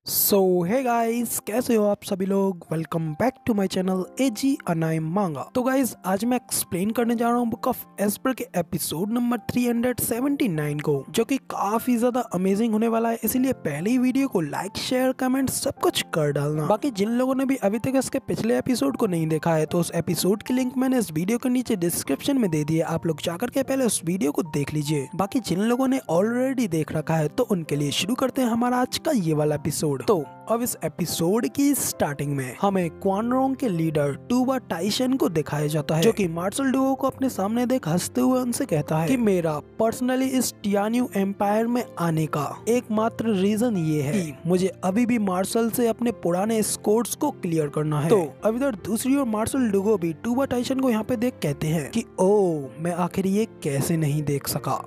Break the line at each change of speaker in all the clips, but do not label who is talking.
सो hey guys, कैसे हो आप सभी लोग। Welcome back to my channel AG anime manga. तो गाइस, आज मैं एक्सप्लेन करने जा रहा हूँ बुक ऑफ एस्पर के एपिसोड नंबर 379 को, जो कि काफी ज्यादा अमेजिंग होने वाला है। इसीलिए पहले ही वीडियो को लाइक शेयर कमेंट सब कुछ कर डालना। बाकी जिन लोगों ने भी अभी तक इसके पिछले एपिसोड को नहीं देखा है तो उस एपिसोड की लिंक मैंने इस वीडियो के नीचे डिस्क्रिप्शन में दे दी है, आप लोग जाकर के पहले उस वीडियो को देख लीजिए। बाकी जिन लोगों ने ऑलरेडी देख रखा है तो उनके लिए शुरू करते हैं हमारा आज का ये वाला एपिसोड। तो अब इस एपिसोड की स्टार्टिंग में हमें क्वान रोंग के लीडर टूबा टाइशन को दिखाया जाता है, जो कि मार्शल डुओ को अपने सामने देख हंसते हुए उनसे कहता है कि मेरा पर्सनली इस टियान्यू एम्पायर में आने का एकमात्र रीजन ये है कि मुझे अभी भी मार्शल से अपने पुराने स्कोर्स को क्लियर करना है। तो अब इधर दूसरी ओर मार्शल डुगो भी टूबा टाइशन को यहाँ पे देख कहते हैं कि ओ, मैं आखिर ये कैसे नहीं देख सका।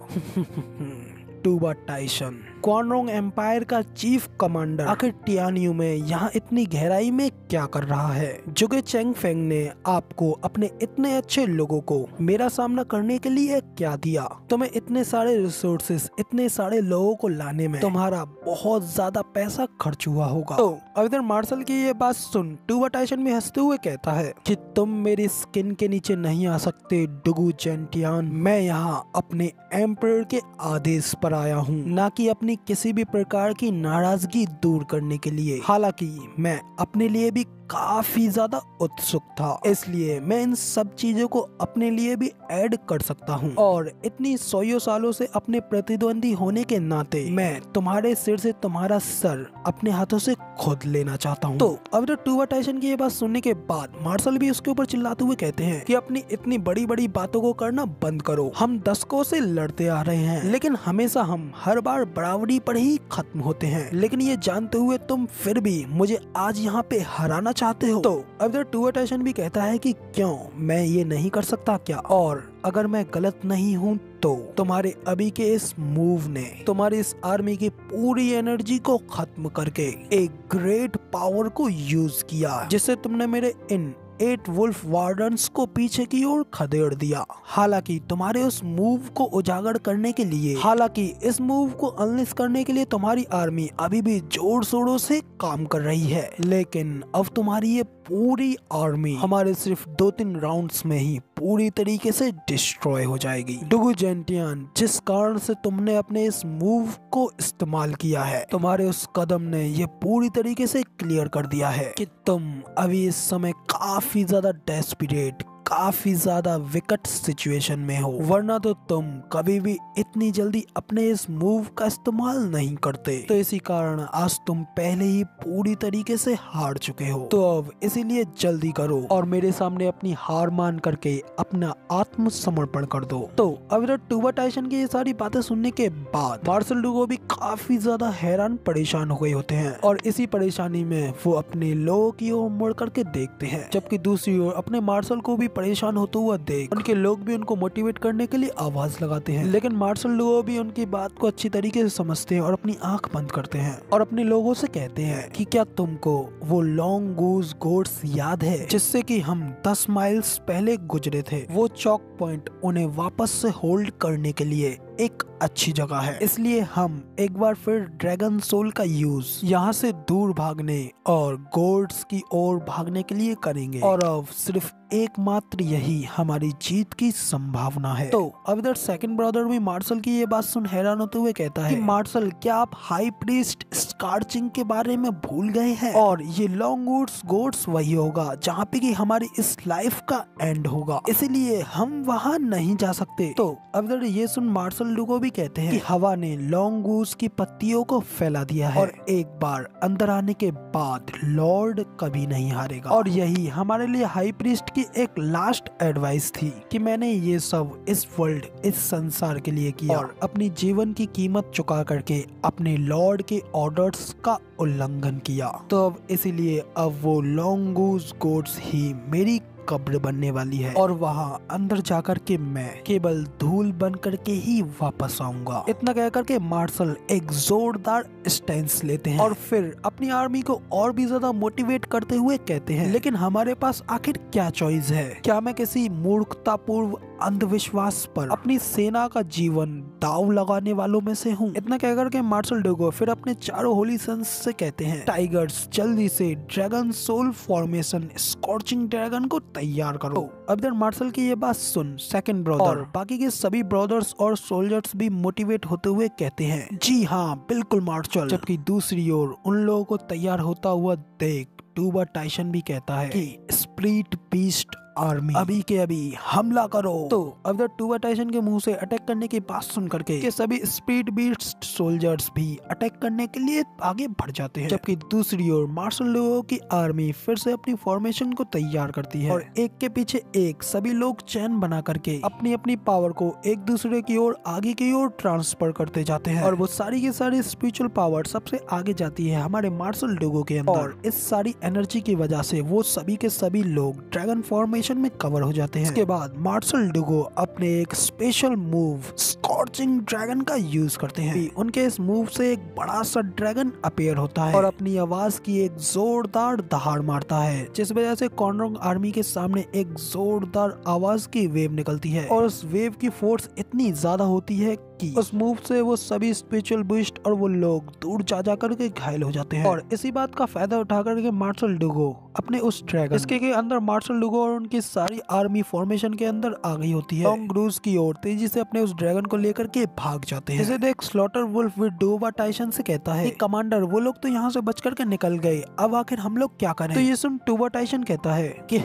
टूबा टाइशन क्वान रोंग एम्पायर का चीफ कमांडर आखिर टियान्यू में यहाँ इतनी गहराई में क्या कर रहा है। जुगे चेंग फेंग ने आपको अपने इतने अच्छे लोगों को मेरा सामना करने के लिए क्या दिया? तुम्हें इतने सारे रिसोर्सेस, इतने सारे लोगों को लाने में तुम्हारा बहुत ज्यादा पैसा खर्च हुआ होगा। तो अब इधर मार्शल की ये बात सुन टूबा टाइशन भी हंसते हुए कहता है कि तुम मेरी स्किन के नीचे नहीं आ सकते डुगू जेंटियान। मैं यहाँ अपने एम्परर के आदेश पर आया हूँ, ना कि अपनी किसी भी प्रकार की नाराजगी दूर करने के लिए। हालांकि मैं अपने लिए भी काफी ज्यादा उत्सुक था, इसलिए मैं इन सब चीजों को अपने लिए भी ऐड कर सकता हूँ। और इतनी 100 सालों से अपने प्रतिद्वंदी होने के नाते मैं तुम्हारे सिर से तुम्हारा सर अपने हाथों से खुद लेना चाहता हूँ। तो अब तो टूबा टाइशन की ये बात सुनने के बाद मार्शल भी उसके ऊपर चिल्लाते हुए कहते हैं कि अपनी इतनी बड़ी बड़ी बातों को करना बंद करो। हम दशकों से लड़ते आ रहे हैं, लेकिन हमेशा हम हर बार बराबरी पर ही खत्म होते हैं। लेकिन ये जानते हुए तुम फिर भी मुझे आज यहाँ पे हराना चाहते हो। तो अब इधर टूबा टाइशन भी कहता है कि क्यों, मैं ये नहीं कर सकता क्या? और अगर मैं गलत नहीं हूँ तो तुम्हारे अभी के इस मूव ने तुम्हारी इस आर्मी की पूरी एनर्जी को खत्म करके एक ग्रेट पावर को यूज किया, जिससे तुमने मेरे इन 8 वुल्फ वार्डन्स को पीछे की ओर खदेड़ दिया। हालांकि तुम्हारे उस मूव को उजागर करने के लिए, हालांकि इस मूव को अनलिस्ट करने के लिए तुम्हारी आर्मी अभी भी जोर शोरों से काम कर रही है, लेकिन अब तुम्हारी ये पूरी आर्मी हमारे सिर्फ 2-3 राउंड्स में ही पूरी तरीके से डिस्ट्रॉय हो जाएगी। डुगू जेंटियान, जिस कारण से तुमने अपने इस मूव को इस्तेमाल किया है, तुम्हारे उस कदम ने ये पूरी तरीके से क्लियर कर दिया है कि तुम अभी इस समय काफी ज्यादा डेस्परेट, काफी ज्यादा विकट सिचुएशन में हो, वरना तो तुम कभी भी इतनी जल्दी अपने इस मूव का इस्तेमाल नहीं करते। तो इसी कारण आज तुम पहले ही पूरी तरीके से हार चुके हो। तो अब इसीलिए जल्दी करो और मेरे सामने अपनी हार मान करके अपना आत्मसमर्पण कर दो। तो अब इधर टूबा टाइशन की ये सारी बातें सुनने के बाद मार्शल डुगो भी काफी ज्यादा हैरान परेशान हो गए होते हैं, और इसी परेशानी में वो अपने लोगों की ओर मुड़ करके देखते हैं, जबकि दूसरी ओर अपने मार्शल को भी परेशान होता हुआ देख उनके लोग भी उनको मोटिवेट करने के लिए आवाज लगाते हैं। लेकिन मार्शल डुओ भी उनकी बात को अच्छी तरीके से समझते हैं और अपनी आंख बंद करते हैं और अपने लोगों से कहते हैं कि क्या तुमको वो लॉन्ग गूज गोड्स याद है जिससे कि हम 10 माइल्स पहले गुजरे थे? वो चौक पॉइंट उन्हें वापस से होल्ड करने के लिए एक अच्छी जगह है, इसलिए हम एक बार फिर ड्रैगन सोल का यूज यहाँ से दूर भागने और गोड्स की ओर भागने के लिए करेंगे, और अब सिर्फ एकमात्र यही हमारी जीत की संभावना है। तो अब इधर सेकंड ब्रदर भी मार्शल की ये बात सुन हैरान होते हुए कहता है कि मार्शल, क्या आप हाई प्रीस्ट स्कार्चिंग के बारे में भूल गए हैं? और ये लॉन्ग गोड्स वही होगा जहाँ पे कि हमारी इस लाइफ का एंड होगा, इसीलिए हम वहाँ नहीं जा सकते। तो अब इधर ये सुन मार्शल डुगो भी कहते हैं कि हवा ने लॉन्ग गूज की पत्तियों को फैला दिया है, और एक बार अंदर आने के बाद लॉर्ड कभी नहीं हारेगा। और यही हमारे लिए हाई प्रीस्ट की एक लास्ट एडवाइस थी कि मैंने ये सब इस वर्ल्ड, इस संसार के लिए किया और अपनी जीवन की कीमत चुका करके अपने लॉर्ड के ऑर्डर्स का उल्लंघन किया। तो अब इसीलिए अब वो लॉन्ग गूज गोड्स ही मेरी कब्र बनने वाली है, और वहाँ अंदर जाकर के मैं केवल धूल बन करके ही वापस आऊंगा। इतना कह करके मार्शल एक जोरदार स्टैंस लेते हैं और फिर अपनी आर्मी को और भी ज्यादा मोटिवेट करते हुए कहते हैं, लेकिन हमारे पास आखिर क्या चॉइस है? क्या मैं किसी मूर्खतापूर्व अंधविश्वास पर अपनी सेना का जीवन दाव लगाने वालों में से हूँ। इतना कहकर के मार्शल डुगो फिर अपने चारों होली सन्स से कहते हैं, टाइगर्स जल्दी से dragon soul formation scorching dragon को तैयार करो। अब इधर मार्शल की ये बात सुन सेकंड ब्रदर और बाकी के सभी ब्रदर्स और सोल्जर्स भी मोटिवेट होते हुए कहते हैं, जी हाँ बिल्कुल मार्शल। जबकि दूसरी ओर उन लोगों को तैयार होता हुआ देख टूबा टाइसन भी कहता है कि स्प्लिट बीस्ट आर्मी अभी के अभी हमला करो। तो अब इधर टूबा टाइसन के मुंह से अटैक करने की बात सुन करके के सभी स्पीड बीस्ट सोल्जर्स भी अटैक करने के लिए आगे बढ़ जाते हैं। जबकि दूसरी ओर मार्शल लोगों की आर्मी फिर से अपनी फॉर्मेशन को तैयार करती है और एक के पीछे एक सभी लोग चैन बना करके अपनी अपनी पावर को एक दूसरे की ओर आगे की ओर ट्रांसफर करते जाते हैं और वो सारी की सारी स्पिरिचुअल पावर सबसे आगे जाती है हमारे मार्शल डुगो के अंदर और इस सारी एनर्जी की वजह से वो सभी के सभी लोग ड्रैगन फॉर्मेशन में कवर हो जाते हैं। इसके बाद मार्शल डुगो अपने एक स्पेशल मूव स्कॉर्चिंग ड्रैगन का यूज करते हैं। उनके इस मूव से एक बड़ा सा ड्रैगन अपीयर होता है और अपनी आवाज की एक जोरदार दहाड़ मारता है, जिस वजह से कॉनरोंग आर्मी के सामने एक जोरदार आवाज की वेव निकलती है और उस वेव की फोर्स इतनी ज्यादा होती है कि उस मूव से वो सभी स्पिरिचुअल बूस्ट और वो लोग दूर जा जाकर के घायल हो जाते हैं। और इसी बात का फायदा उठाकर के मार्शल डुगो अपने उस ड्रैगन इसके के अंदर मार्शल डुगो और उनकी सारी आर्मी फॉर्मेशन के अंदर आ गई होती है। लॉन्ग क्रूज की ओर तेजी से अपने उस ड्रैगन को लेकर के भाग जाते हैं। इसे देख slaughter wolf with Tuba Tyson से कहता है, कमांडर वो लोग तो यहाँ से बच करके निकल गए, अब आखिर हम लोग क्या करें? तो ये सुन टूबा टाइसन कहता है कि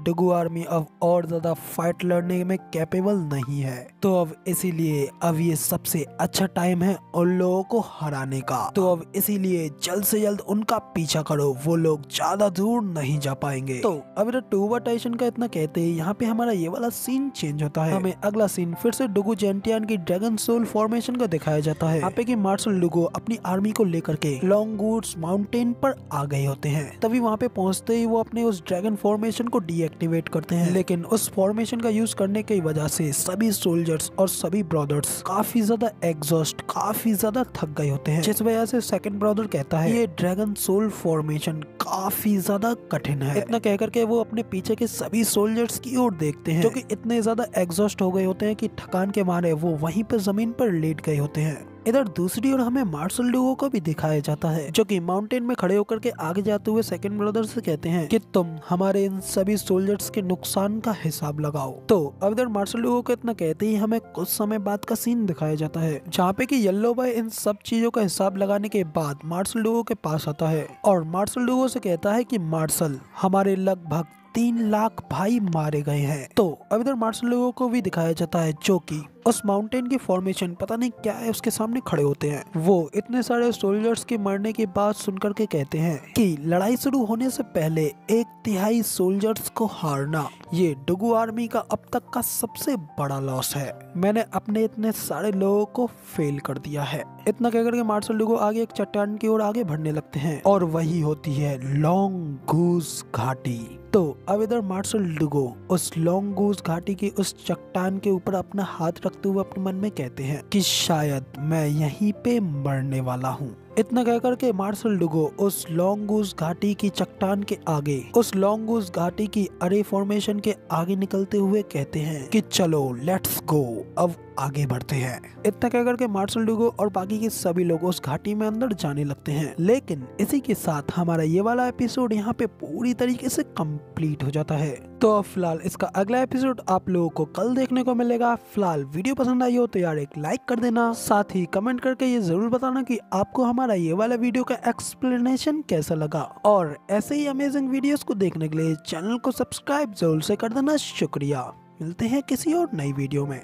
डुगो आर्मी अब और ज्यादा फाइट लड़ने में कैपेबल नहीं है, तो अब इसीलिए अब ये सबसे अच्छा टाइम है उन लोगों को हराने का। तो अब इसीलिए जल्द से जल्द उनका पीछा करो, वो लोग ज्यादा दूर नहीं जा पाएंगे। तो अब इधर टूबा टाइसन का इतना कहते हैं यहाँ पे हमारा ये वाला सीन चेंज होता है। हमें अगला सीन फिर से डुगो जेंटियान की ड्रैगन सोल फॉर्मेशन का दिखाया जाता है। यहाँ पे कि मार्शल डुगो अपनी आर्मी को लेकर के लॉन्ग वुड्स माउंटेन पर आ गए होते हैं। तभी वहाँ पे पहुँचते ही वो अपने उस ड्रैगन फॉर्मेशन को एक्टिवेट करते हैं, लेकिन उस फॉर्मेशन का यूज करने की वजह से सभी सोल्जर्स और सभी ब्रदर्स काफी ज्यादा एग्जॉस्ट काफी ज्यादा थक गए होते हैं, जिस वजह से सेकंड ब्रदर कहता है ये ड्रैगन सोल फॉर्मेशन काफी ज्यादा कठिन है। इतना कहकर के वो अपने पीछे के सभी सोल्जर्स की ओर देखते हैं जो कि इतने ज्यादा एग्जॉस्ट हो गए होते हैं कि थकान के मारे वो वहीं पर जमीन पर लेट गए होते हैं। इधर दूसरी ओर हमें मार्शल डुगो को भी दिखाया जाता है जो कि माउंटेन में खड़े होकर के आगे जाते हुए सेकंड ब्रदर से कहते हैं कि तुम हमारे इन सभी सोल्जर्स के नुकसान का हिसाब लगाओ। तो अब इधर मार्शल डुगो को इतना कहते ही हमें कुछ समय बाद का सीन दिखाया जाता है जहाँ पे कि येलो बॉय इन सब चीजों का हिसाब लगाने के बाद मार्शल डुगो के पास आता है और मार्शल डुगो से कहता है कि मार्शल हमारे लगभग 3 लाख भाई मारे गए हैं। तो अब इधर मार्शल लोगों को भी दिखाया जाता है जो कि उस माउंटेन की फॉर्मेशन पता नहीं क्या है उसके सामने खड़े होते हैं। वो इतने सारे सोल्जर्स के मरने की बात सुनकर के कहते हैं कि लड़ाई शुरू होने से पहले 1/3 सोल्जर्स को हारना ये डुगो आर्मी का अब तक का सबसे बड़ा लॉस है। मैंने अपने इतने सारे लोगों को फेल कर दिया है। इतना कहकर के मार्शल डुगो आगे एक चट्टान की ओर आगे बढ़ने लगते हैं और वही होती है लॉन्ग गूज घाटी। तो अब इधर मार्शल डुगो उस लॉन्ग गूज घाटी की उस चट्टान के ऊपर अपना हाथ रखते हुए अपने मन में कहते हैं कि शायद मैं यहीं पे मरने वाला हूँ। इतना कहकर के मार्शल डुगो उस लॉन्ग गूज घाटी की चट्टान के आगे उस लॉन्ग गूज घाटी की अरे फॉर्मेशन के आगे निकलते हुए कहते हैं कि चलो लेट्स गो, अब आगे बढ़ते हैं। इतना कहकर के मार्शल डुगो और बाकी के सभी लोग उस घाटी में अंदर जाने लगते हैं। लेकिन इसी के साथ हमारा ये वाला एपिसोड यहाँ पे पूरी तरीके से कंप्लीट हो जाता है। तो अब फिलहाल इसका अगला एपिसोड आप लोगों को कल देखने को मिलेगा। फिलहाल वीडियो पसंद आई हो तो यार एक लाइक कर देना, साथ ही कमेंट करके ये जरूर बताना कि आपको हमारा ये वाला वीडियो का एक्सप्लेनेशन कैसा लगा। और ऐसे ही अमेजिंग वीडियोस को देखने के लिए चैनल को सब्सक्राइब जरूर से कर देना। शुक्रिया, मिलते हैं किसी और नई वीडियो में।